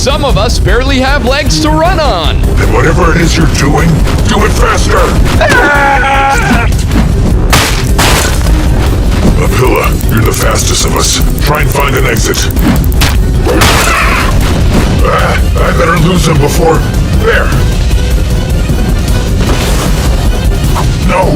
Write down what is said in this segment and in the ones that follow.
Some of us barely have legs to run on. Then whatever it is you're doing, do it faster! Apilla, you're the fastest of us. Try and find an exit. I better lose him before... There! No!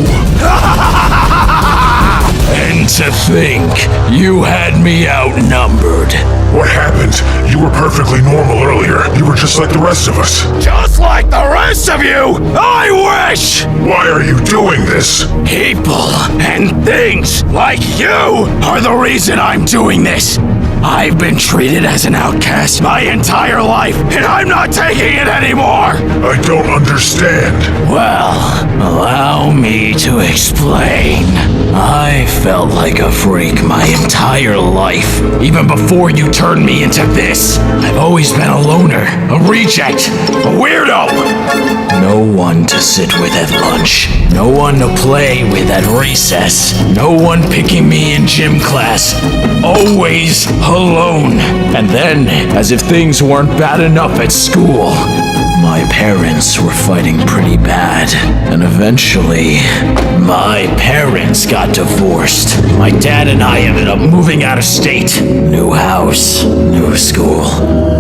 And to think, you had me outnumbered. What happened? You were perfectly normal earlier. You were just like the rest of us. Just like the rest of you, I wish! Why are you doing this? People and things like you are the reason I'm doing this. I've been treated as an outcast my entire life, and I'm not taking it anymore! I don't understand. Well, allow me to explain. I felt like a freak my entire life, even before you turned me into this. I've always been a loner, a reject, a weirdo. No one to sit with at lunch, no one to play with at recess, no one picking me in gym class. Always alone. And then, as if things weren't bad enough at school, my parents were fighting pretty bad. And eventually, my parents got divorced. My dad and I ended up moving out of state. New house, new school,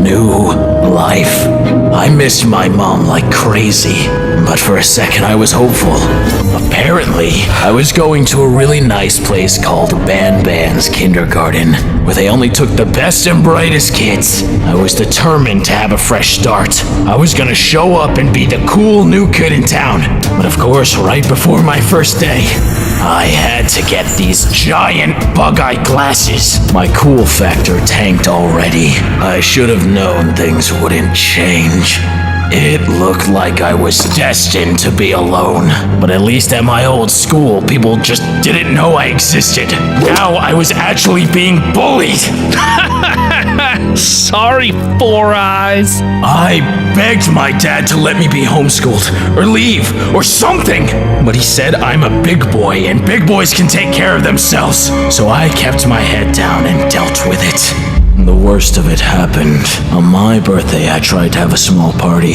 new life. I missed my mom like crazy, but for a second I was hopeful. Apparently, I was going to a really nice place called Ban's Kindergarten, where they only took the best and brightest kids. I was determined to have a fresh start. I was gonna show up and be the cool new kid in town. But of course, right before my first day, I had to get these giant bug-eye glasses. My cool factor tanked already. I should have known things wouldn't change. It looked like I was destined to be alone. But at least at my old school, people just didn't know I existed. Now I was actually being bullied. Sorry, Four Eyes. I begged my dad to let me be homeschooled, or leave, or something. But he said I'm a big boy, and big boys can take care of themselves. So I kept my head down and dealt with it. The worst of it happened. On my birthday, I tried to have a small party,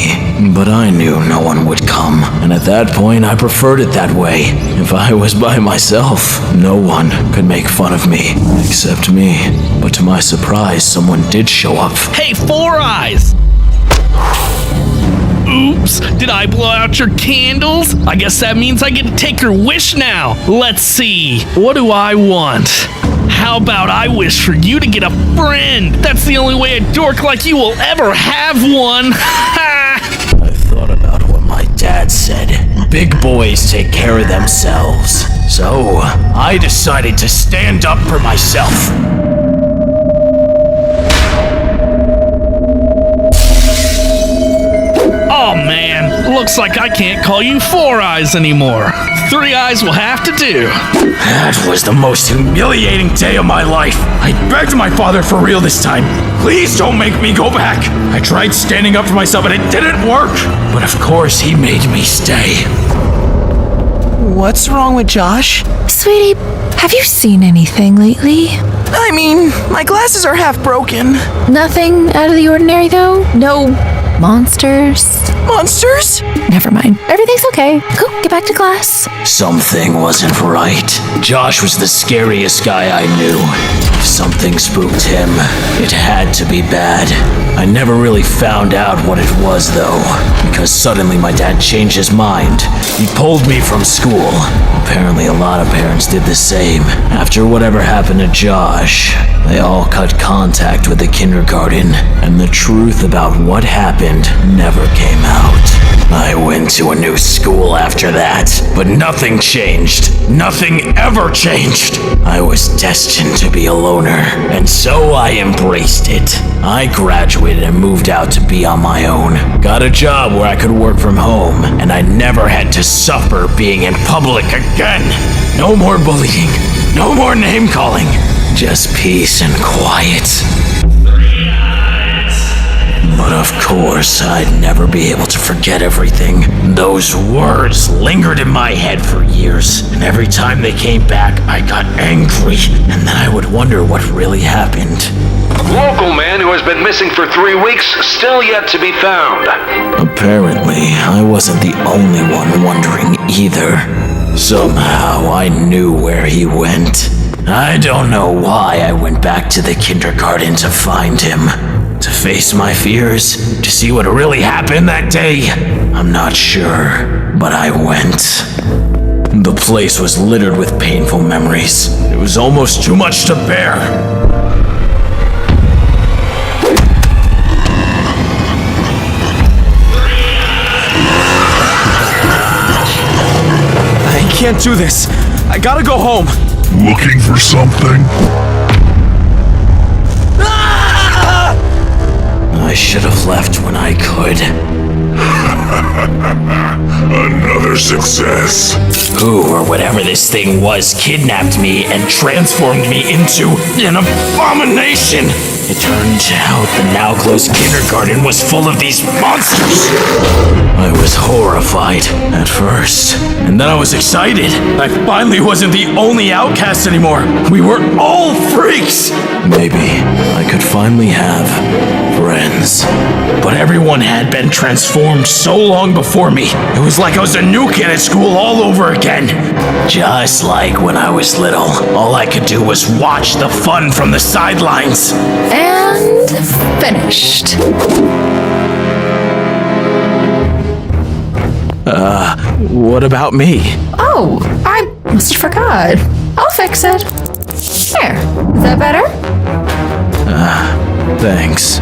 but I knew no one would come, and at that point, I preferred it that way. If I was by myself, no one could make fun of me, except me. But to my surprise, someone did show up. Hey, Four Eyes! Oops, did I blow out your candles? I guess that means I get to take your wish now. Let's see, what do I want? How about I wish for you to get a friend? That's the only way a dork like you will ever have one. I thought about what my dad said. Big boys take care of themselves. So, I decided to stand up for myself. Oh man, looks like I can't call you Four Eyes anymore. Three Eyes will have to do. That was the most humiliating day of my life. I begged my father for real this time. Please don't make me go back. I tried standing up for myself and it didn't work. But of course he made me stay. What's wrong with Josh? Sweetie, have you seen anything lately? I mean, my glasses are half broken. Nothing out of the ordinary, though? No monsters? Monsters? Never mind. Everything's okay. Go, get back to class. Something wasn't right. Josh was the scariest guy I knew. If something spooked him, it had to be bad. I never really found out what it was, though, because suddenly my dad changed his mind. He pulled me from school. Apparently a lot of parents did the same. After whatever happened to Josh, they all cut contact with the kindergarten, and the truth about what happened never came out. I went to a new school after that, but nothing changed. Nothing ever changed. I was destined to be a loner, and so I embraced it. I graduated and moved out to be on my own. Got a job where I could work from home, and I never had to suffer being in public again. No more bullying, no more name calling, just peace and quiet. But of course, I'd never be able to forget everything. Those words lingered in my head for years, and every time they came back, I got angry, and then I would wonder what really happened. Local man who has been missing for 3 weeks, still yet to be found. Apparently, I wasn't the only one wondering either. Somehow, I knew where he went. I don't know why I went back to the kindergarten to find him. To face my fears, to see what really happened that day. I'm not sure, but I went. The place was littered with painful memories. It was almost too much to bear. I can't do this. I gotta go home. Looking for something? I should have left when I could. Another success. Who or whatever this thing was kidnapped me and transformed me into an abomination. It turned out the now closed kindergarten was full of these monsters. I was horrified at first, and then I was excited. I finally wasn't the only outcast anymore. We were all freaks. Maybe I could finally have friends. But everyone had been transformed so long before me. It was like I was a new kid at school all over again. Just like when I was little, all I could do was watch the fun from the sidelines. And finished. What about me? Oh, I must have forgot. I'll fix it. Here, is that better? Thanks.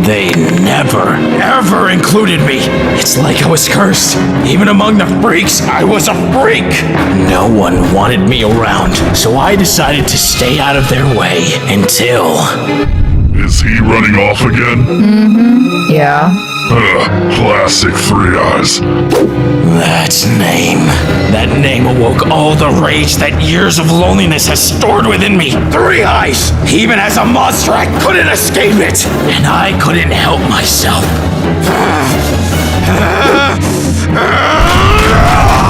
They never, ever included me. It's like I was cursed. Even among the freaks, I was a freak. No one wanted me around, so I decided to stay out of their way until... Is he running off again? Yeah. Classic Three Eyes. That name awoke all the rage that years of loneliness has stored within me. 3 Eyes! Even as a monster, I couldn't escape it. And I couldn't help myself.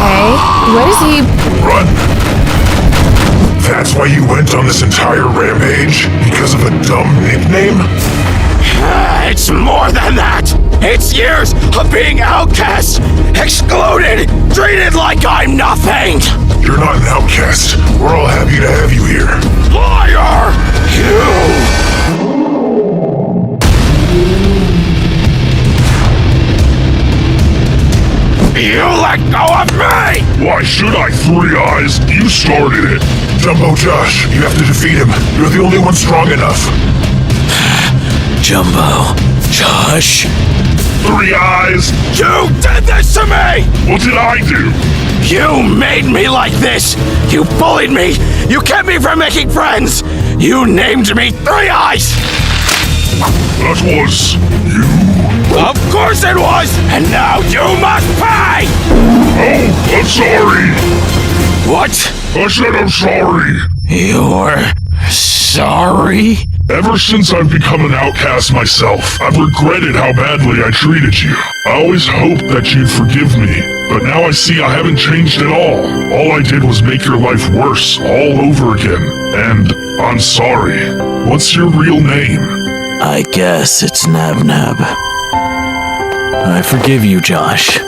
Hey, what is he? Run! That's why you went on this entire rampage? Because of a dumb nickname? It's more than that. It's years of being outcast, excluded, treated like I'm nothing. You're not an outcast. We're all happy to have you here. Liar! You let go of me! Why should I, Three Eyes? You started it. Jumbo Josh, you have to defeat him. You're the only one strong enough. Jumbo, Josh, 3 Eyes! you did this to me! What did I do? You made me like this! You bullied me! You kept me from making friends! You named me 3 Eyes! That was you? Of course it was! And now you must pay! Oh, I'm sorry! What? I said I'm sorry! You're sorry? Ever since I've become an outcast myself, I've regretted how badly I treated you. I always hoped that you'd forgive me, but now I see I haven't changed at all. All I did was make your life worse all over again. And I'm sorry. What's your real name? I guess it's Nab-Nab. I forgive you, Josh.